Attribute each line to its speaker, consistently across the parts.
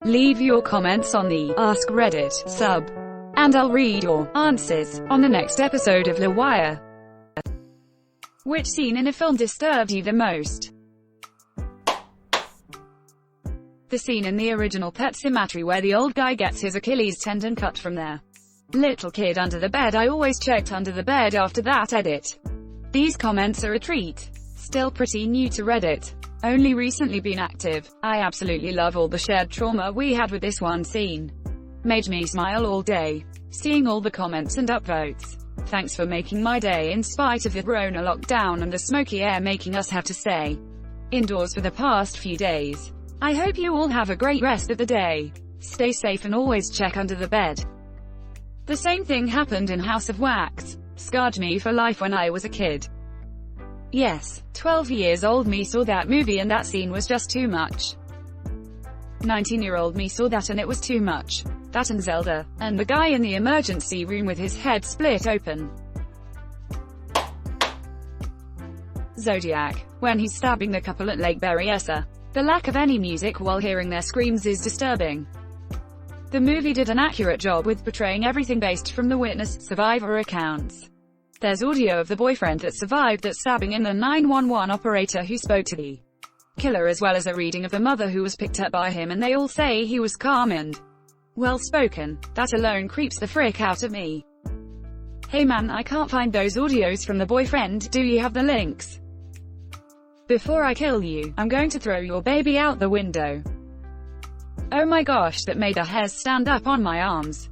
Speaker 1: Leave your comments on the Ask Reddit sub, and I'll read your answers on the next episode of LWIAR. Which scene in a film disturbed you the most? The scene in the original Pet Sematary where the old guy gets his Achilles tendon cut from their little kid under the bed. I always checked under the bed after that edit. These comments are a treat. Still pretty new to Reddit. Only recently been active. I absolutely love all the shared trauma we had with this one scene. Made me smile all day. Seeing all the comments and upvotes. Thanks for making my day in spite of the Rona lockdown and the smoky air making us have to stay indoors for the past few days. I hope you all have a great rest of the day. Stay safe and always check under the bed. The same thing happened in House of Wax. Scarred me for life when I was a kid. Yes, 12 years old me saw that movie and that scene was just too much. 19-year-old me saw that and it was too much. That and Zelda, and the guy in the emergency room with his head split open. Zodiac, when he's stabbing the couple at Lake Berryessa. The lack of any music while hearing their screams is disturbing. The movie did an accurate job with portraying everything based from the witness, survivor accounts. There's audio of the boyfriend that survived that stabbing and the 911 operator who spoke to the killer, as well as a reading of the mother who was picked up by him, and they all say he was calm and well-spoken. That alone creeps the frick out of me. Hey man, I can't find those audios from the boyfriend, do you have the links? Before I kill you, I'm going to throw your baby out the window. Oh my gosh, that made the hairs stand up on my arms.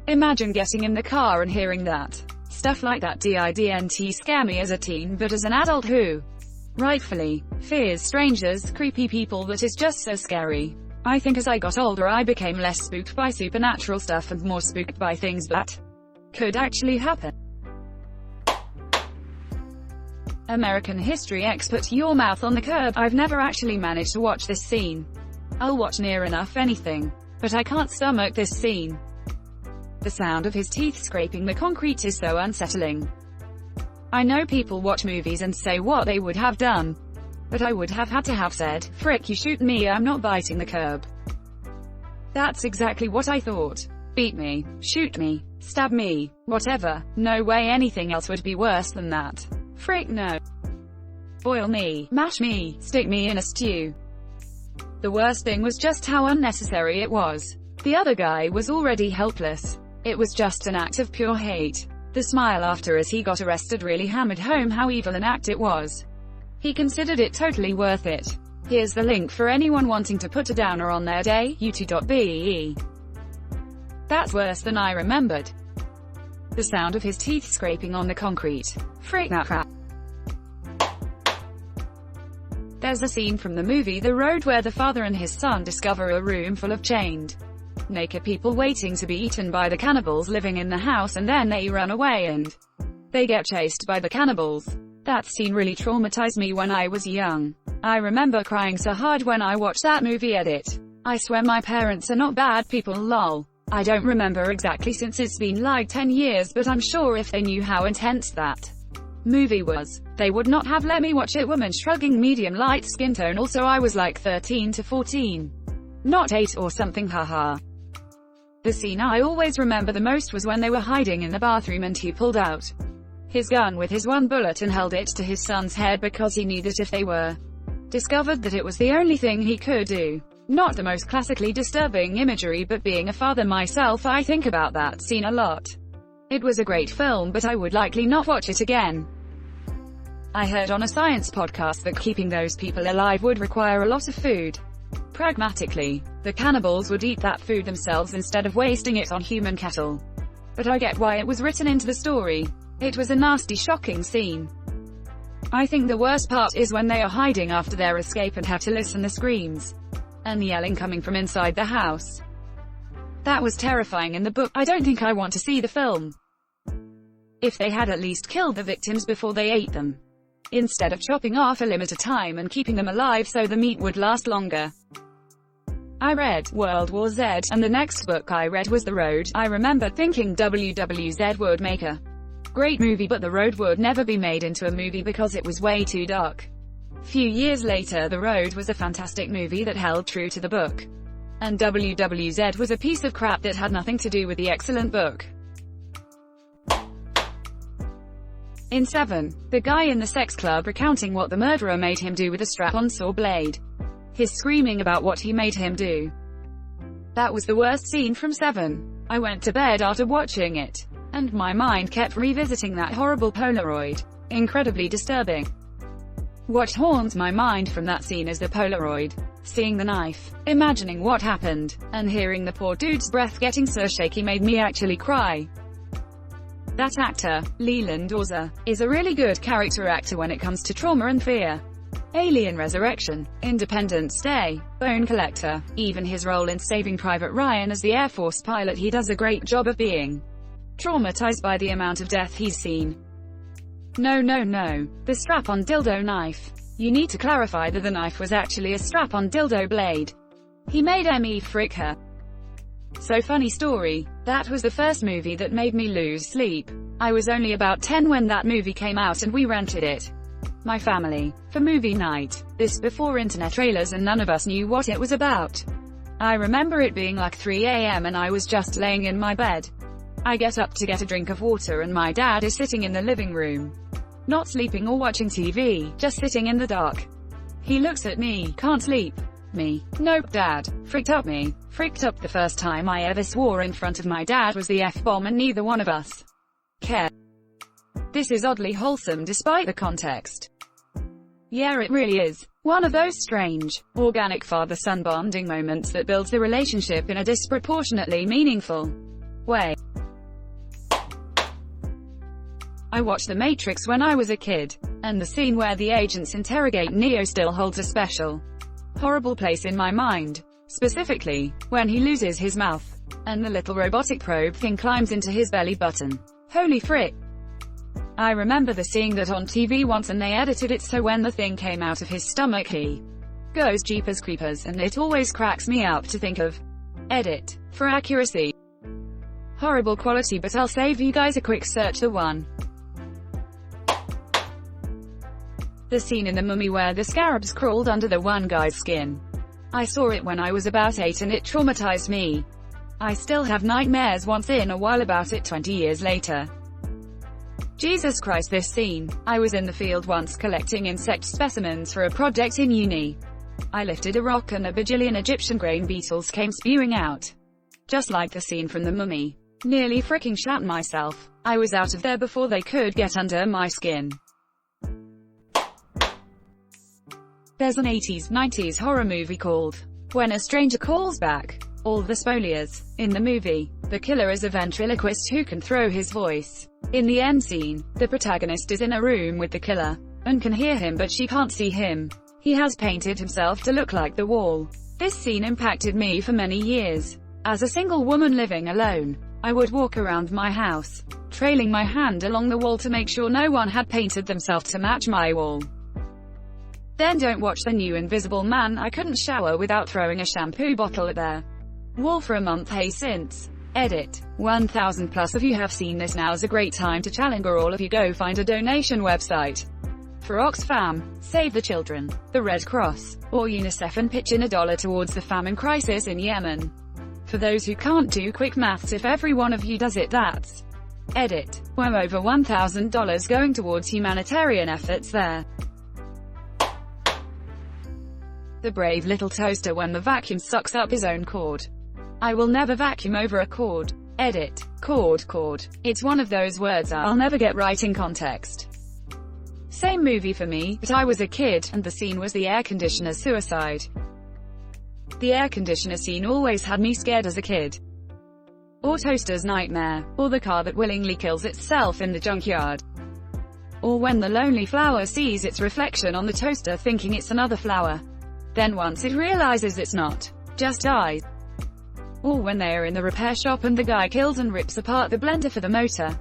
Speaker 1: Imagine getting in the car and hearing that. Stuff like that didn't scare me as a teen, but as an adult who rightfully fears strangers, creepy people, that is just so scary. I think as I got older I became less spooked by supernatural stuff and more spooked by things that could actually happen. American history expert, your mouth on the curb. I've never actually managed to watch this scene. I'll watch near enough anything, but I can't stomach this scene. The sound of his teeth scraping the concrete is so unsettling. I know people watch movies and say what they would have done, but I would have had to have said, frick you, shoot me, I'm not biting the curb. That's exactly what I thought. Beat me, shoot me, stab me, whatever. No way anything else would be worse than that. Frick no. Boil me, mash me, stick me in a stew. The worst thing was just how unnecessary it was. The other guy was already helpless. It was just an act of pure hate. The smile after as he got arrested really hammered home how evil an act it was. He considered it totally worth it. Here's the link for anyone wanting to put a downer on their day, u2.be. That's worse than I remembered. The sound of his teeth scraping on the concrete. Frick that crap. There's a scene from the movie The Road where the father and his son discover a room full of chained, naked people waiting to be eaten by the cannibals living in the house, and then they run away and they get chased by the cannibals. That scene really traumatized me when I was young. I remember crying so hard when I watched that movie edit. I swear my parents are not bad people, lol. I don't remember exactly since it's been like 10 years, but I'm sure if they knew how intense that movie was, they would not have let me watch it. Woman shrugging, medium light skin tone. Also I was like 13 to 14. Not 8 or something, haha. The scene I always remember the most was when they were hiding in the bathroom and he pulled out his gun with his one bullet and held it to his son's head because he knew that if they were discovered that it was the only thing he could do. Not the most classically disturbing imagery, but being a father myself I think about that scene a lot. It was a great film, but I would likely not watch it again. I heard on a science podcast that keeping those people alive would require a lot of food. Pragmatically, the cannibals would eat that food themselves instead of wasting it on human cattle. But I get why it was written into the story. It was a nasty, shocking scene. I think the worst part is when they are hiding after their escape and have to listen to screams and yelling coming from inside the house. That was terrifying in the book. I don't think I want to see the film. If they had at least killed the victims before they ate them, instead of chopping off a limb at a time and keeping them alive so the meat would last longer. I read World War Z, and the next book I read was The Road. I remember thinking WWZ would make a great movie, but The Road would never be made into a movie because it was way too dark. Few years later, The Road was a fantastic movie that held true to the book. and WWZ was a piece of crap that had nothing to do with the excellent book. In 7, the guy in the sex club recounting what the murderer made him do with a strap-on saw blade. His screaming about what he made him do. That was the worst scene from 7. I went to bed after watching it, and my mind kept revisiting that horrible Polaroid. Incredibly disturbing. What haunts my mind from that scene is the Polaroid. Seeing the knife, imagining what happened, and hearing the poor dude's breath getting so shaky made me actually cry. That actor, Leland Orser, is a really good character actor when it comes to trauma and fear. Alien Resurrection, Independence Day, Bone Collector, even his role in Saving Private Ryan as the Air Force pilot, he does a great job of being traumatized by the amount of death he's seen. No, the strap-on dildo knife. You need to clarify that the knife was actually a strap-on dildo blade. He made me frick her. So funny story, that was the first movie that made me lose sleep. I was only about 10 when that movie came out and we rented it, my family, for movie night. This before internet trailers and none of us knew what it was about. I remember it being like 3 a.m. and I was just laying in my bed. I get up to get a drink of water and my dad is sitting in the living room. Not sleeping or watching TV, just sitting in the dark. He looks at me, can't sleep. Me. Nope, Dad. Fricked up me. Fricked up. The first time I ever swore in front of my dad was the F-bomb and neither one of us cared. This is oddly wholesome despite the context. Yeah, it really is. One of those strange, organic father-son bonding moments that builds the relationship in a disproportionately meaningful way. I watched The Matrix when I was a kid, and the scene where the agents interrogate Neo still holds a special, horrible place in my mind. Specifically, when he loses his mouth, and the little robotic probe thing climbs into his belly button. Holy frick. I remember seeing that on TV once and they edited it so when the thing came out of his stomach he goes Jeepers Creepers, and it always cracks me up to think of edit for accuracy. Horrible quality, but I'll save you guys a quick search. The scene in The Mummy where the scarabs crawled under the one guy's skin. I saw it when I was about 8 and it traumatized me. I still have nightmares once in a while about it 20 years later. Jesus Christ, this scene. I was in the field once collecting insect specimens for a project in uni. I lifted a rock and a bajillion Egyptian grain beetles came spewing out. Just like the scene from The Mummy. Nearly freaking shat myself. I was out of there before they could get under my skin. There's an 80s, 90s horror movie called When a Stranger Calls Back. All the spoilers. In the movie, the killer is a ventriloquist who can throw his voice. In the end scene, the protagonist is in a room with the killer, and can hear him but she can't see him. He has painted himself to look like the wall. This scene impacted me for many years. As a single woman living alone, I would walk around my house, trailing my hand along the wall to make sure no one had painted themselves to match my wall. Then don't watch the new Invisible Man. I couldn't shower without throwing a shampoo bottle at their wall for a month. Hey, since edit 1000 plus of you have seen this, now's a great time to challenge or all of you go find a donation website for Oxfam, Save the Children, the Red Cross, or UNICEF and pitch in $1 towards the famine crisis in Yemen. For those who can't do quick maths, if every one of you does it, that's edit well over $1,000 going towards humanitarian efforts there. The brave little toaster when the vacuum sucks up his own cord. I will never vacuum over a cord. Edit. Cord. It's one of those words I'll never get right in context. Same movie for me, but I was a kid, and the scene was the air conditioner's suicide. The air conditioner scene always had me scared as a kid. Or toaster's nightmare, or the car that willingly kills itself in the junkyard. Or when the lonely flower sees its reflection on the toaster thinking it's another flower. Then once it realizes it's not, just dies. Or when they are in the repair shop and the guy kills and rips apart the blender for the motor.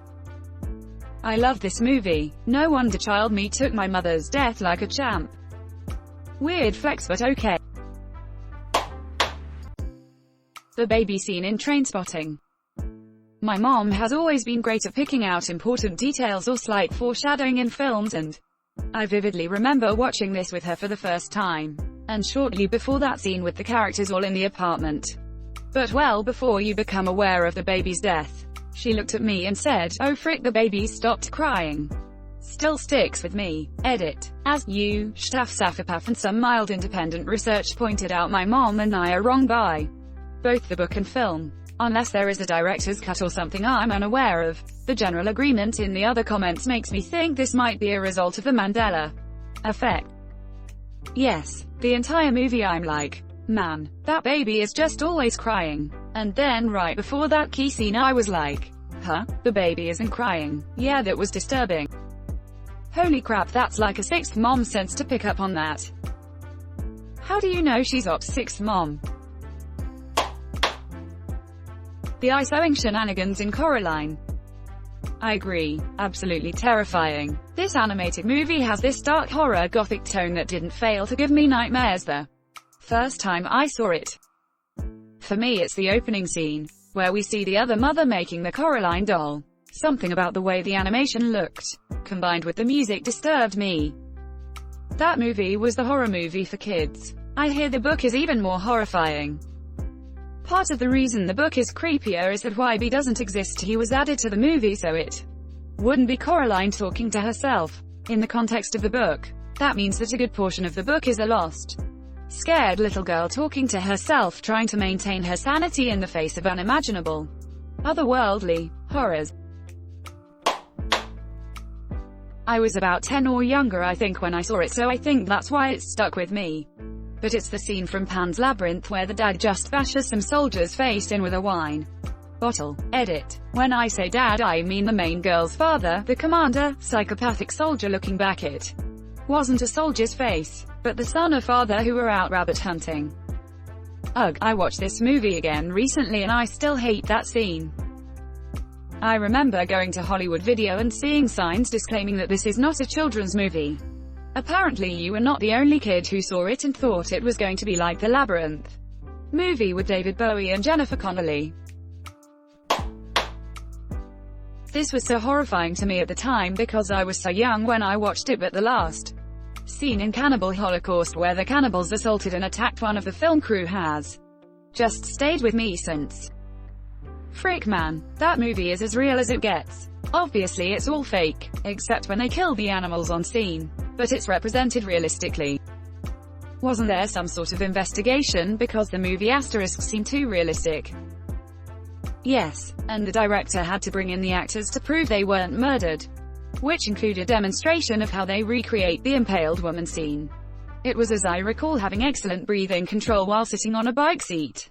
Speaker 1: I love this movie. No wonder child me took my mother's death like a champ. Weird flex, but okay. The baby scene in Trainspotting. My mom has always been great at picking out important details or slight foreshadowing in films, and I vividly remember watching this with her for the first time. and shortly before that scene with the characters all in the apartment. But well before you become aware of the baby's death. She looked at me and said, "Oh frick, the baby stopped crying." Still sticks with me. Edit. As you, Staff and some mild independent research pointed out, my mom and I are wrong by both the book and film. Unless there is a director's cut or something I'm unaware of. The general agreement in the other comments makes me think this might be a result of the Mandela effect. Yes, the entire movie I'm like, man, that baby is just always crying. And then right before that key scene I was like, huh, the baby isn't crying. Yeah, that was disturbing. Holy crap, that's like a sixth mom sense to pick up on that. How do you know she's Ops' sixth mom? The eye sewing shenanigans in Coraline. I agree. Absolutely terrifying. This animated movie has this dark horror gothic tone that didn't fail to give me nightmares the first time I saw it. For me it's the opening scene, where we see the other mother making the Coraline doll. Something about the way the animation looked, combined with the music, disturbed me. That movie was the horror movie for kids. I hear the book is even more horrifying. Part of the reason the book is creepier is that YB doesn't exist. He was added to the movie so it wouldn't be Coraline talking to herself. In the context of the book, that means that a good portion of the book is a lost, scared little girl talking to herself, trying to maintain her sanity in the face of unimaginable, otherworldly horrors. I was about 10 or younger I think when I saw it, so I think that's why it stuck with me. But it's the scene from Pan's Labyrinth where the dad just bashes some soldier's face in with a wine bottle. Edit. When I say dad I mean the main girl's father, the commander, psychopathic soldier. Looking back, it wasn't a soldier's face, but the son or father who were out rabbit hunting. Ugh, I watched this movie again recently and I still hate that scene. I remember going to Hollywood Video and seeing signs disclaiming that this is not a children's movie. Apparently you were not the only kid who saw it and thought it was going to be like the Labyrinth movie with David Bowie and Jennifer Connelly. This was so horrifying to me at the time because I was so young when I watched it, but the last scene in Cannibal Holocaust where the cannibals assaulted and attacked one of the film crew has just stayed with me since. Frick man, that movie is as real as it gets. Obviously it's all fake, except when they kill the animals on scene. But it's represented realistically. Wasn't there some sort of investigation because the movie asterisks seemed too realistic? Yes, and the director had to bring in the actors to prove they weren't murdered, which included demonstration of how they recreate the impaled woman scene. It was, as I recall, having excellent breathing control while sitting on a bike seat.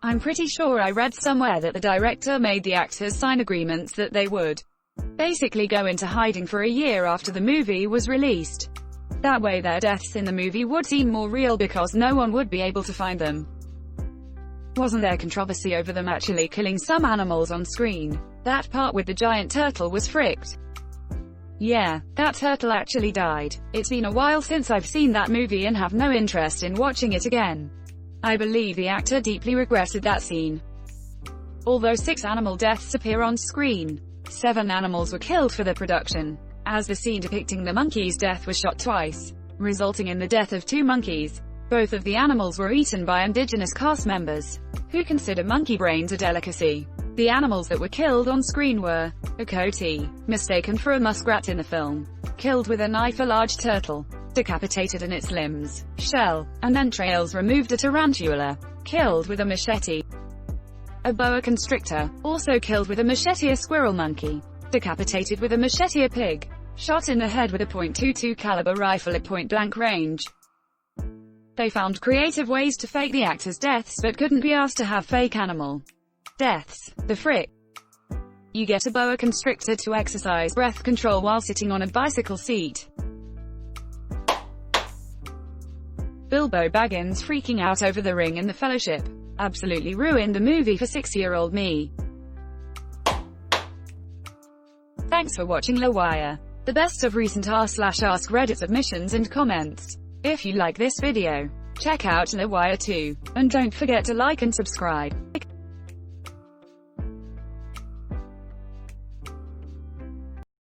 Speaker 1: I'm pretty sure I read somewhere that the director made the actors sign agreements that they would basically go into hiding for a year after the movie was released. That way their deaths in the movie would seem more real because no one would be able to find them. Wasn't there controversy over them actually killing some animals on screen? That part with the giant turtle was fricked. Yeah, that turtle actually died. It's been a while since I've seen that movie and have no interest in watching it again. I believe the actor deeply regretted that scene. Although 6 animal deaths appear on screen, 7 animals were killed for the production, as the scene depicting the monkey's death was shot twice, resulting in the death of 2 monkeys. Both of the animals were eaten by indigenous cast members, who consider monkey brains a delicacy. The animals that were killed on screen were a coyote, mistaken for a muskrat in the film, killed with a knife; a large turtle, decapitated and its limbs, shell, and entrails removed; a tarantula, killed with a machete; a boa constrictor, also killed with a machete; a squirrel monkey, decapitated with a machete; a pig, shot in the head with a .22 caliber rifle at point-blank range. They found creative ways to fake the actors' deaths but couldn't be asked to have fake animal deaths. The frick? You get a boa constrictor to exercise breath control while sitting on a bicycle seat. Bilbo Baggins freaking out over the ring and the Fellowship absolutely ruined the movie for 6-year-old me. Thanks for watching LWIAR, the best of recent r/AskReddit submissions and comments. If you like this video, check out LWIAR too, and don't forget to like and subscribe.